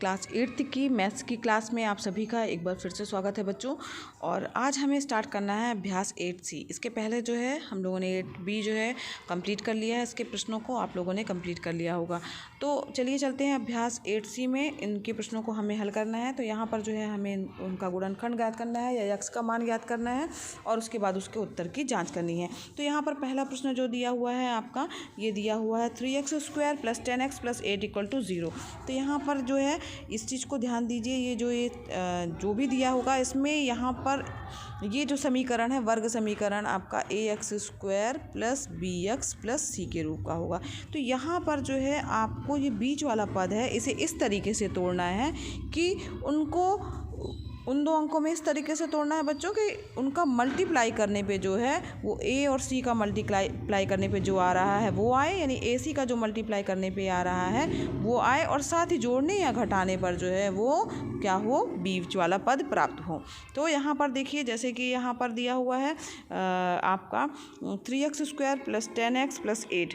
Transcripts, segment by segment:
Class 8th की maths की class में आप सभी का एक बार फिर से स्वागत है बच्चों। और आज हमें स्टार्ट करना है अभ्यास 8C। इसके पहले जो है हम लोगों ने 8B जो है कंप्लीट कर लिया है। इसके प्रश्नों को आप लोगों ने कंप्लीट कर लिया होगा। तो चलिए चलते हैं अभ्यास 8C में। इनके प्रश्नों को हमें हल करना है। तो यहाँ पर जो है हमें उनका गुणनखंड ज्ञात करना है या यक्स का मान ज्ञात करना है और उसके बाद उसके उत्तर की जाँच करनी है। तो यहाँ पर पहला प्रश्न जो दिया हुआ है आपका, ये दिया हुआ है 3x² + 10x + 8 = 0। तो यहाँ पर जो है इस चीज़ को ध्यान दीजिए, ये जो भी दिया होगा इसमें यहाँ पर ये जो समीकरण है वर्ग समीकरण आपका ax² + bx + c के रूप का होगा। तो यहाँ पर जो है आपको ये बीच वाला पद है, इसे इस तरीके से तोड़ना है कि उन दो अंकों में इस तरीके से तोड़ना है बच्चों कि उनका मल्टीप्लाई करने पे जो है वो a और c का मल्टीप्लाई करने पे जो आ रहा है वो आए, यानी ac का जो मल्टीप्लाई करने पे आ रहा है वो आए, और साथ ही जोड़ने या घटाने पर जो है वो क्या हो, बीच वाला पद प्राप्त हो। तो यहाँ पर देखिए, जैसे कि यहाँ पर दिया हुआ है आपका 3x² + 10x + 8।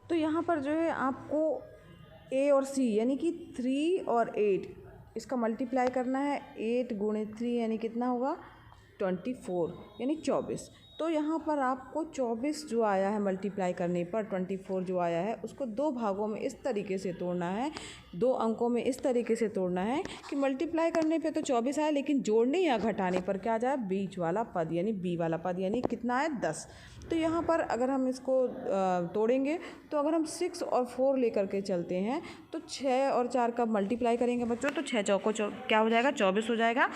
तो यहाँ पर जो है आपको a और c यानी कि 3 और 8 इसका मल्टीप्लाई करना है। 8 × 3 यानी कितना होगा, 24 यानी 24। तो यहाँ पर आपको 24 जो आया है मल्टीप्लाई करने पर 24 जो आया है उसको दो भागों में इस तरीके से तोड़ना है, दो अंकों में इस तरीके से तोड़ना है कि मल्टीप्लाई करने पे तो 24 आए, लेकिन जोड़ने या घटाने पर क्या आ जाए, बीच वाला पद यानी बी वाला पद यानी कितना है, 10। तो यहाँ पर अगर हम इसको तोड़ेंगे तो अगर हम 6 और 4 लेकर के चलते हैं तो 6 और 4 का मल्टीप्लाई करेंगे बच्चों तो 6 चौको क्या हो जाएगा, 24 हो जाएगा।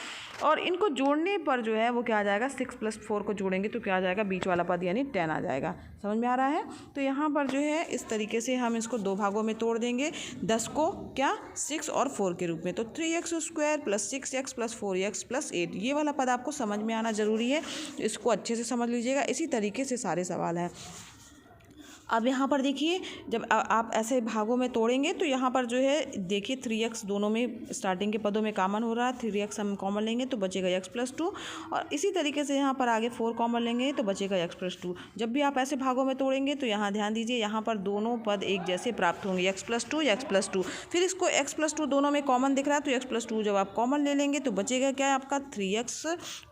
और इनको जोड़ने पर जो है वो क्या आ जाएगा, 6 + 4 को जोड़ेंगे तो क्या आ जाएगा, बीच वाला पद यानी 10 आ जाएगा। समझ में आ रहा है। तो यहाँ पर जो है इस तरीके से हम इसको दो भागों में तोड़ देंगे, 10 को क्या 6 और 4 के रूप में। तो 3x² + 6x + 4x + 8 ये वाला पद आपको समझ में आना ज़रूरी है, इसको अच्छे से समझ लीजिएगा। इसी तरीके से सारे सवाल हैं। अब यहाँ पर देखिए, जब आप ऐसे भागों में तोड़ेंगे तो यहाँ पर जो है देखिए 3x दोनों में स्टार्टिंग के पदों में कॉमन हो रहा है, 3x हम कॉमन लेंगे तो बचेगा x + 2, और इसी तरीके से यहाँ पर आगे 4 कॉमन लेंगे तो बचेगा x + 2। जब भी आप ऐसे भागों में तोड़ेंगे तो यहाँ ध्यान दीजिए, यहाँ पर दोनों पद एक जैसे प्राप्त होंगे, x + 2 x + 2। फिर इसको x + 2 दोनों में कॉमन दिख रहा है तो x + 2 जब आप कॉमन ले लेंगे तो बचेगा क्या है आपका 3x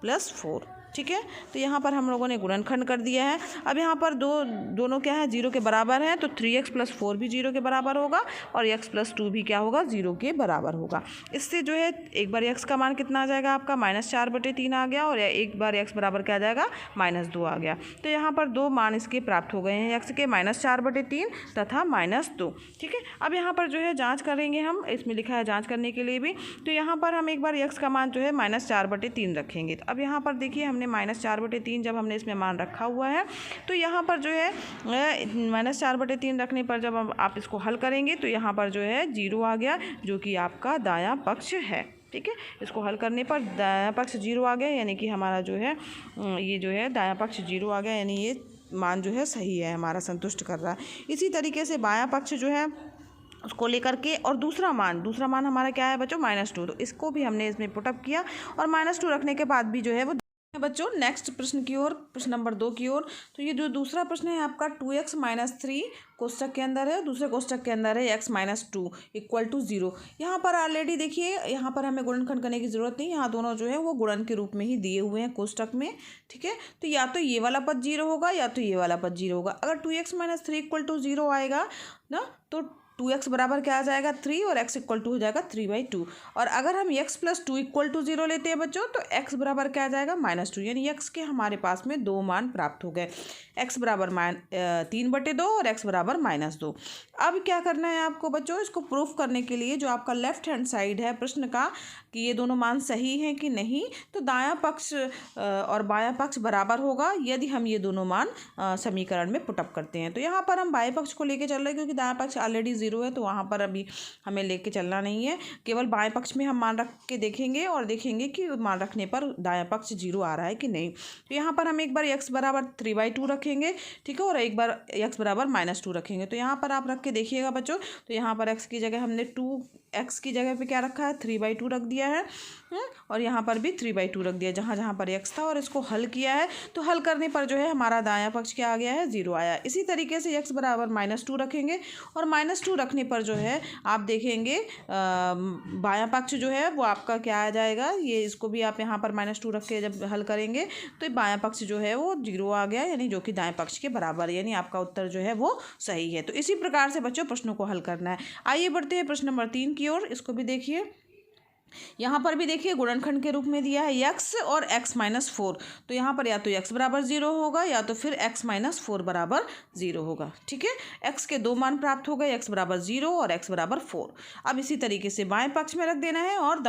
+ 4। ठीक है। तो यहाँ पर हम लोगों ने गुणनखंड कर दिया है। अब यहाँ पर दोनों क्या है, 0 के बराबर है, तो 3x + 4 भी 0 के बराबर होगा और x + 2 भी क्या होगा, 0 के बराबर होगा। इससे जो है एक बार x का मान कितना आ जाएगा आपका, -4/3 आ गया, और एक बार x बराबर क्या आ जाएगा, -2 आ गया। तो यहाँ पर दो मान इसके प्राप्त हो गए हैं, x के -4/3 तथा -2। ठीक है। अब यहाँ पर जो है जाँच करेंगे हम, इसमें लिखा है जाँच करने के लिए भी। तो यहाँ पर हम एक बार x का मान जो है -4/3 रखेंगे। तो अब यहाँ पर देखिए हमने -4/3 जब हमने इसमें मान रखा हुआ है तो यहाँ पर जो है -4/3 रखने पर जब आप इसको हल करेंगे तो यहाँ पर जो है 0 आ गया, जो कि आपका दायां पक्ष है। ठीक है। इसको हल करने पर दायां पक्ष 0 आ गया, यानी कि हमारा जो है ये जो है दायां पक्ष 0 आ गया, यानी ये मान जो है सही है, हमारा संतुष्ट कर रहा है। इसी तरीके से बायां पक्ष जो है उसको लेकर के, और दूसरा मान हमारा क्या है बच्चों, -2। तो इसको भी हमने इसमें पुटअप किया और -2 रखने के बाद भी जो है वो बच्चों नेक्स्ट प्रश्न की ओर, प्रश्न नंबर 2 की ओर। तो ये जो दूसरा प्रश्न है आपका 2x - 3 कोष्टक के अंदर है, दूसरे कोष्टक के अंदर है x - 2 = 0। यहाँ पर ऑलरेडी देखिए, यहाँ पर हमें गुणनखंड करने की ज़रूरत नहीं, यहाँ दोनों जो है वो गुणन के रूप में ही दिए हुए हैं कोष्टक में। ठीक है। तो या तो ये वाला पद 0 होगा या तो ये वाला पद 0 होगा। अगर 2x - 3 = 0 आएगा ना, तो 2x बराबर क्या आ जाएगा, 3, और x = हो जाएगा 3/2। और अगर हम x + 2 = 0 लेते हैं बच्चों तो x बराबर क्या आ जाएगा, -2, यानी x के हमारे पास में दो मान प्राप्त हो गए, x बराबर 3/2 और x बराबर -2। अब क्या करना है आपको बच्चों, इसको प्रूफ करने के लिए जो आपका लेफ्ट हैंड साइड है प्रश्न का कि ये दोनों मान सही हैं कि नहीं, तो दायां पक्ष और बायां पक्ष बराबर होगा यदि हम ये दोनों मान समीकरण में पुटअप करते हैं। तो यहाँ पर हम बाएं पक्ष को लेके चल रहे हैं क्योंकि दायां पक्ष ऑलरेडी 0 है, तो वहाँ पर अभी हमें लेके चलना नहीं है। केवल बाएं पक्ष में हम मान रख के देखेंगे और देखेंगे कि मान रखने पर दायां पक्ष 0 आ रहा है कि नहीं। तो यहाँ पर हम एक बार x बराबर 3/2 रखेंगे, ठीक है, और एक बार x बराबर -2 रखेंगे। तो यहाँ पर आप रख के देखिएगा बच्चों, तो यहाँ पर x की जगह हमने 2x की जगह पे क्या रखा है, 3/2 रख दिया है, और यहाँ पर भी 3/2 रख दिया जहाँ जहाँ पर x था, और इसको हल किया है। तो हल करने पर जो है हमारा दायां पक्ष क्या आ गया है, 0 आया। इसी तरीके से x बराबर -2 रखेंगे, और -2 रखने पर जो है आप देखेंगे बायां पक्ष जो है वो आपका क्या आ जाएगा, ये इसको भी आप यहाँ पर -2 रख के जब हल करेंगे तो बायां पक्ष जो है वो 0 आ गया, यानी जो कि दाएं पक्ष के बराबर, यानी आपका उत्तर जो है वो सही है। तो इसी प्रकार से बच्चों प्रश्नों को हल करना है। आइए बढ़ते हैं प्रश्न नंबर 3 की ओर। इसको भी देखिए, यहाँ पर भी देखिए गुणनखंड के रूप में दिया है x और x-4। तो यहाँ पर या तो x बराबर 0 होगा या तो फिर x-4 बराबर 0 होगा। ठीक है, x के 2 मान प्राप्त हो गए, x बराबर 0 और x बराबर 4। अब इसी तरीके से बाएं पक्ष में रख देना है और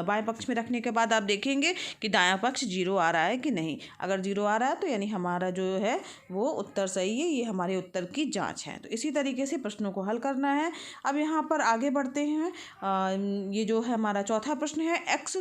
बाएं पक्ष में रखने के बाद आप देखेंगे कि दायां पक्ष 0 आ रहा है कि नहीं। अगर 0 आ रहा है तो यानी हमारा जो है वो उत्तर सही है, ये हमारे उत्तर की जाँच है। तो इसी तरीके से प्रश्नों को हल करना है। अब यहाँ पर आगे बढ़ते हैं। ये जो है हमारा चौथा प्रश्न है x²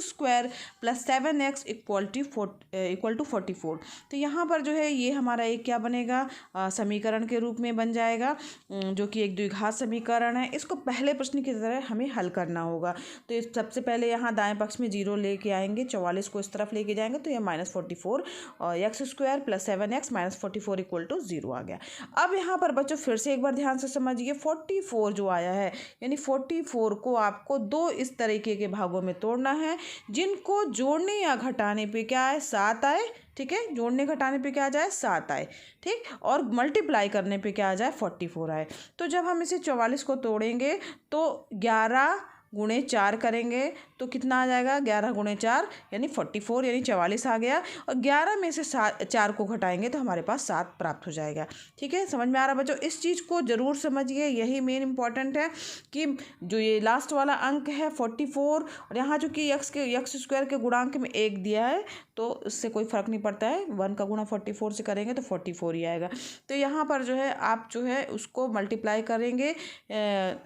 + 7x इक्वल टू 44। तो यहाँ पर जो है ये हमारा एक क्या बनेगा, समीकरण के रूप में बन जाएगा, जो कि एक द्विघात समीकरण है। इसको पहले प्रश्न की तरह हमें हल करना होगा। तो सबसे पहले यहाँ दाएं पक्ष में 0 लेके आएंगे, 44 को इस तरफ लेके जाएंगे तो यह -44 और x² + 7x -44 इक्वल टू 0 आ गया। अब यहाँ पर बच्चों फिर से एक बार ध्यान से समझिए, 44 जो आया है, यानी 44 को आपको 2 इस तरीके के भागों में तोड़ना है, जिनको जोड़ने या घटाने पे क्या आए, 7 आए। ठीक है, जोड़ने घटाने पे क्या आ जाए, 7 आए। ठीक, और मल्टीप्लाई करने पे क्या आ जाए, 44 आए। तो जब हम इसे 44 को तोड़ेंगे तो 11 गुणे 4 करेंगे तो कितना आ जाएगा, 11 गुणे 4 यानी 44, यानी 44 आ गया। और 11 में से 4 को घटाएंगे तो हमारे पास 7 प्राप्त हो जाएगा। ठीक है, समझ में आ रहा बच्चों? इस चीज़ को ज़रूर समझिए, यही मेन इंपॉर्टेंट है कि जो ये लास्ट वाला अंक है 44, और यहाँ जो कि x² के गुणांक में 1 दिया है तो उससे कोई फ़र्क नहीं पड़ता है, 1 का गुणा 44 से करेंगे तो 44 ही आएगा। तो यहाँ पर जो है आप जो है उसको मल्टीप्लाई करेंगे,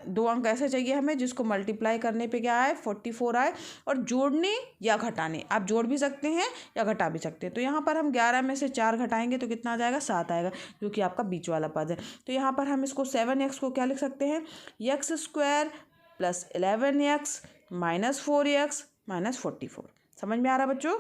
2 अंक ऐसे चाहिए हमें जिसको मल्टीप्लाई करने पे क्या आए, 44 आए, और जोड़ने या घटाने, आप जोड़ भी सकते हैं या घटा भी सकते हैं। तो यहाँ पर हम 11 में से 4 घटाएंगे तो कितना आ जाएगा, 7 आएगा, जो कि आपका बीच वाला पद है। तो यहाँ पर हम इसको 7x को क्या लिख सकते हैं, x² + 11x - 4x - 44। समझ में आ रहा बच्चों?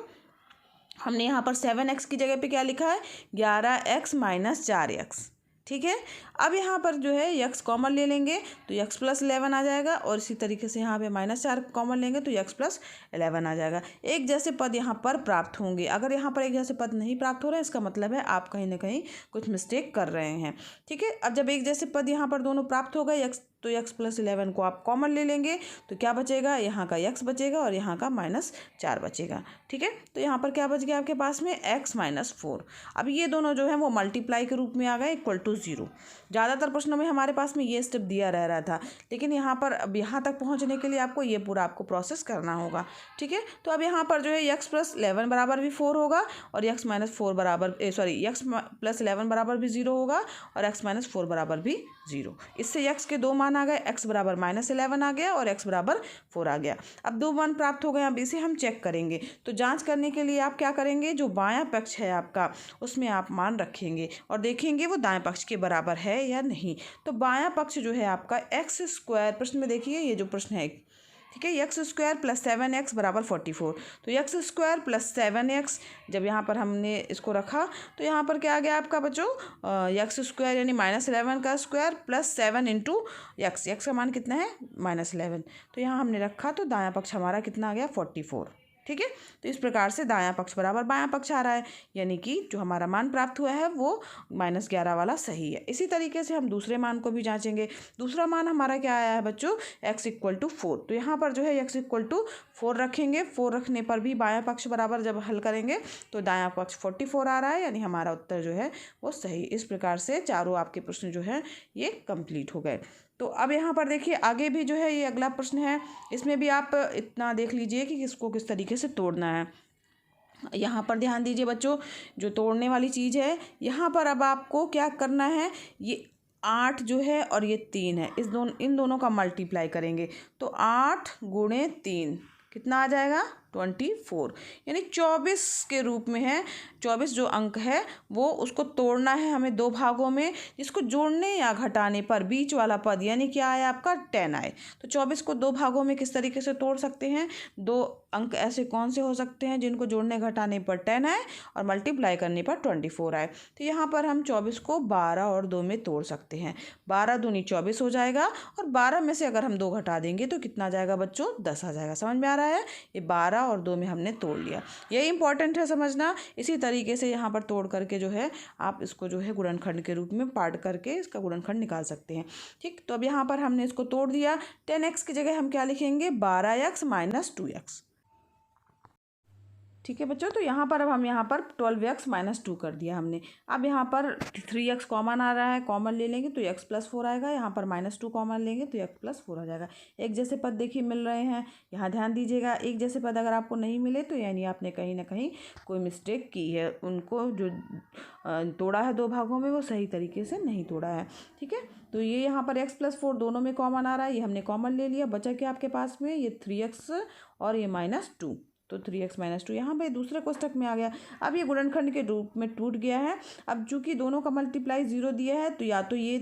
हमने यहाँ पर 7x की जगह पे क्या लिखा है, 11x - 4x। ठीक है, अब यहाँ पर जो है x कॉमन ले लेंगे तो x + 11 आ जाएगा, और इसी तरीके से यहाँ पे -4 कॉमन लेंगे तो x + 11 आ जाएगा। एक जैसे पद यहाँ पर प्राप्त होंगे। अगर यहाँ पर एक जैसे पद नहीं प्राप्त हो रहे हैं, इसका मतलब है आप कहीं ना कहीं कुछ मिस्टेक कर रहे हैं। ठीक है, अब जब एक जैसे पद यहाँ पर दोनों प्राप्त हो गए, तो x + 11 को आप कॉमन ले लेंगे तो क्या बचेगा, यहाँ का x बचेगा और यहाँ का -4 बचेगा। ठीक है, तो यहाँ पर क्या बच गया आपके पास में, x - 4। अब ये दोनों जो है वो मल्टीप्लाई के रूप में आ गए, इक्वल टू 0। ज़्यादातर प्रश्नों में हमारे पास में ये स्टेप दिया रह रहा था, लेकिन यहाँ पर अब यहाँ तक पहुँचने के लिए आपको ये पूरा प्रोसेस करना होगा। ठीक है, तो अब यहाँ पर जो है x + 11 बराबर भी 4 होगा और x - 4 बराबर x + 11 बराबर भी 0 होगा और x - 4 बराबर भी 0। इससे x के 2 मान आ गए, x बराबर -11 आ गया और x बराबर 4 आ गया। अब 2 मान प्राप्त हो गए, अब इसे हम चेक करेंगे। तो जांच करने के लिए आप क्या करेंगे, जो बायां पक्ष है आपका उसमें आप मान रखेंगे और देखेंगे वो दाएं पक्ष के बराबर है या नहीं। तो बायां पक्ष जो है आपका x², प्रश्न में देखिए ये जो प्रश्न है, ठीक है, x² + 7x बराबर 44। तो x² + 7x जब यहाँ पर हमने इसको रखा तो यहाँ पर क्या आ गया आपका बच्चों, x² यानी -11 का स्क्वायर + 7 × x का मान कितना है, -11। तो यहाँ हमने रखा तो दायां पक्ष हमारा कितना आ गया, 44। ठीक है, तो इस प्रकार से दायां पक्ष बराबर बायां पक्ष आ रहा है, यानी कि जो हमारा मान प्राप्त हुआ है वो -11 वाला सही है। इसी तरीके से हम दूसरे मान को भी जांचेंगे। दूसरा मान हमारा क्या आया है बच्चों, x = 4। तो यहाँ पर जो है x = 4 रखेंगे। 4 रखने पर भी बायां पक्ष बराबर जब हल करेंगे तो दायां पक्ष 44 आ रहा है, यानी हमारा उत्तर जो है वो सही। इस प्रकार से चारों आपके प्रश्न जो है ये कंप्लीट हो गए। तो अब यहाँ पर देखिए आगे भी जो है ये अगला प्रश्न है, इसमें भी आप इतना देख लीजिए कि इसको किस तरीके से तोड़ना है। यहाँ पर ध्यान दीजिए बच्चों, जो तोड़ने वाली चीज़ है यहाँ पर अब आपको क्या करना है, ये 8 जो है और ये 3 है, इन दोनों का मल्टीप्लाई करेंगे तो 8 × 3 कितना आ जाएगा, 24, यानी 24 के रूप में है। 24 जो अंक है वो उसको तोड़ना है हमें दो भागों में, जिसको जोड़ने या घटाने पर बीच वाला पद यानी क्या आए आपका 10 आए। तो 24 को दो भागों में किस तरीके से तोड़ सकते हैं, दो अंक ऐसे कौन से हो सकते हैं जिनको जोड़ने घटाने पर 10 आए और मल्टीप्लाई करने पर 24 आए। तो यहाँ पर हम 24 को 12 और 2 में तोड़ सकते हैं। 12 दूनी 24 हो जाएगा और 12 में से अगर हम 2 घटा देंगे तो कितना आ जाएगा बच्चों, 10 आ जाएगा। समझ में आ रहा है, ये 12 और 2 में हमने तोड़ लिया। यही इंपॉर्टेंट है समझना। इसी तरीके से यहाँ पर तोड़ करके जो है आप इसको जो है गुणनखंड के रूप में पार्ट करके इसका गुणनखंड निकाल सकते हैं। ठीक, तो अब यहाँ पर हमने इसको तोड़ दिया। 10x की जगह हम क्या लिखेंगे, 12x माइनस 2x। ठीक है बच्चों, तो यहाँ पर अब हम यहाँ पर 12x माइनस 2 कर दिया हमने। अब यहाँ पर 3x कॉमन आ रहा है, कॉमन ले लेंगे तो x प्लस 4 आएगा। यहाँ पर -2 कॉमन लेंगे तो x प्लस 4 आ जाएगा। एक जैसे पद देखिए मिल रहे हैं, यहाँ ध्यान दीजिएगा। एक जैसे पद अगर आपको नहीं मिले तो यानी आपने कहीं ना कहीं कोई मिस्टेक की है, उनको जो तोड़ा है दो भागों में वो सही तरीके से नहीं तोड़ा है। ठीक है, तो ये यहाँ पर x प्लस 4 दोनों में कॉमन आ रहा है, ये हमने कॉमन ले लिया। बचा क्या आपके पास में, ये 3x और ये -2, तो 3x माइनस 2 यहाँ पे दूसरे कोष्टक में आ गया। अब ये गुणनखंड के रूप में टूट गया है। अब चूंकि दोनों का मल्टीप्लाई 0 दिया है तो या तो ये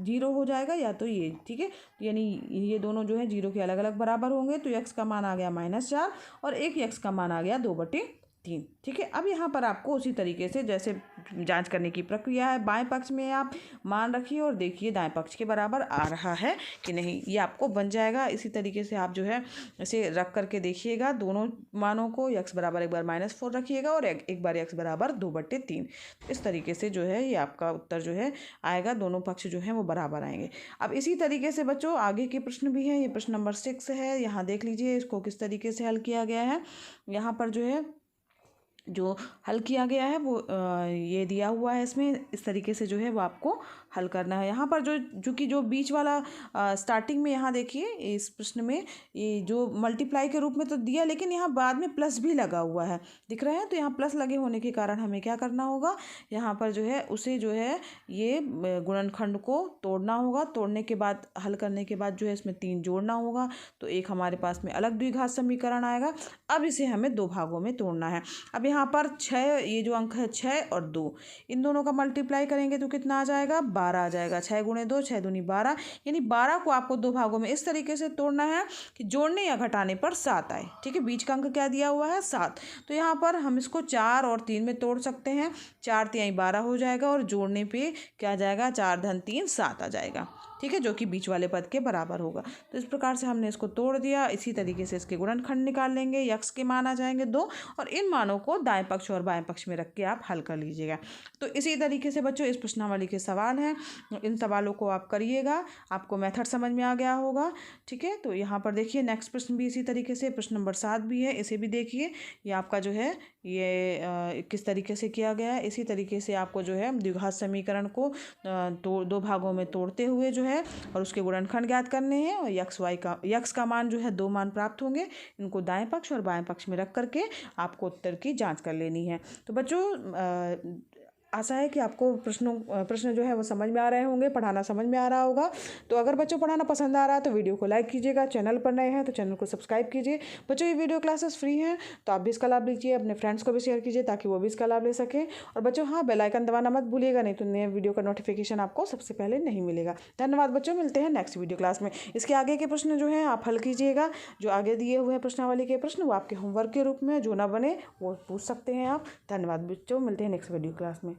0 हो जाएगा या तो ये। ठीक है, यानी ये दोनों जो है 0 के अलग अलग बराबर होंगे। तो x का मान आ गया -4 और एक x का मान आ गया 2/3। ठीक है, अब यहाँ पर आपको उसी तरीके से जैसे जांच करने की प्रक्रिया है, बाएं पक्ष में आप मान रखिए और देखिए दाएं पक्ष के बराबर आ रहा है कि नहीं, ये आपको बन जाएगा। इसी तरीके से आप जो है इसे रख करके देखिएगा दोनों मानों को। x बराबर एक बार -4 रखिएगा और एक बार x बराबर 2/3। इस तरीके से जो है ये आपका उत्तर जो है आएगा, दोनों पक्ष जो है वो बराबर आएंगे। अब इसी तरीके से बच्चों आगे के प्रश्न भी हैं। ये प्रश्न नंबर 6 है, यहाँ देख लीजिए इसको किस तरीके से हल किया गया है। यहाँ पर जो है जो हल किया गया है वो ये दिया हुआ है, इसमें इस तरीके से जो है वो आपको हल करना है। यहाँ पर जो बीच वाला स्टार्टिंग में यहाँ देखिए इस प्रश्न में ये जो मल्टीप्लाई के रूप में तो दिया, लेकिन यहाँ बाद में प्लस भी लगा हुआ है, दिख रहा है। तो यहाँ प्लस लगे होने के कारण हमें क्या करना होगा, यहाँ पर जो है उसे जो है ये गुणनखंड को तोड़ना होगा। तोड़ने के बाद हल करने के बाद जो है इसमें 3 जोड़ना होगा, तो एक हमारे पास में अलग द्विघात समीकरण आएगा। अब इसे हमें दो भागों में तोड़ना है। अब यहाँ पर 6, ये जो अंक है 6 और 2, इन दोनों का मल्टीप्लाई करेंगे तो कितना आ जाएगा, 12 आ जाएगा। 6 गुणे 2, 6 दूनी 12, यानी 12 को आपको दो भागों में इस तरीके से तोड़ना है कि जोड़ने या घटाने पर 7 आए। ठीक है, बीच का अंक क्या दिया हुआ है, 7। तो यहाँ पर हम इसको 4 और 3 में तोड़ सकते हैं। 4 तिहाई 12 हो जाएगा और जोड़ने पे क्या आ जाएगा, 4 धन 3 7 आ जाएगा। ठीक है, जो कि बीच वाले पद के बराबर होगा। तो इस प्रकार से हमने इसको तोड़ दिया। इसी तरीके से इसके गुणनखंड निकाल लेंगे। x के मान आ जाएंगे 2 और इन मानों को दाएं पक्ष और बाएं पक्ष में रख के आप हल कर लीजिएगा। तो इसी तरीके से बच्चों इस प्रश्नावली के सवाल हैं, इन सवालों को आप करिएगा, आपको मेथड समझ में आ गया होगा। ठीक है, तो यहाँ पर देखिए नेक्स्ट प्रश्न भी इसी तरीके से, प्रश्न नंबर 7 भी है, इसे भी देखिए। ये आपका जो है ये किस तरीके से किया गया है। इसी तरीके से आपको जो है द्विघात समीकरण को दो भागों में तोड़ते हुए जो है और उसके गुणनखंड ज्ञात करने हैं और x का मान जो है 2 मान प्राप्त होंगे। इनको दाएं पक्ष और बाएं पक्ष में रख करके आपको उत्तर की जांच कर लेनी है। तो बच्चों आशा है कि आपको प्रश्न जो है वो समझ में आ रहे होंगे, पढ़ाना समझ में आ रहा होगा। तो अगर बच्चों पढ़ाना पसंद आ रहा है तो वीडियो को लाइक कीजिएगा, चैनल पर नए हैं तो चैनल को सब्सक्राइब कीजिए। बच्चों ये वीडियो क्लासेस फ्री हैं तो आप भी इसका लाभ लीजिए, अपने फ्रेंड्स को भी शेयर कीजिए ताकि वो भी इसका लाभ ले सकें। और बच्चों हाँ, बेल आइकन दबाना मत भूलिएगा, नहीं तो नए वीडियो का नोटिफिकेशन आपको सबसे पहले नहीं मिलेगा। धन्यवाद बच्चों, मिलते हैं नेक्स्ट वीडियो क्लास में। इसके आगे के प्रश्न जो हैं आप हल कीजिएगा। जो आगे दिए हुए हैं प्रश्नावली के प्रश्न वो आपके होमवर्क के रूप में, जो ना बने वो पूछ सकते हैं आप। धन्यवाद बच्चों, मिलते हैं नेक्स्ट वीडियो क्लास में।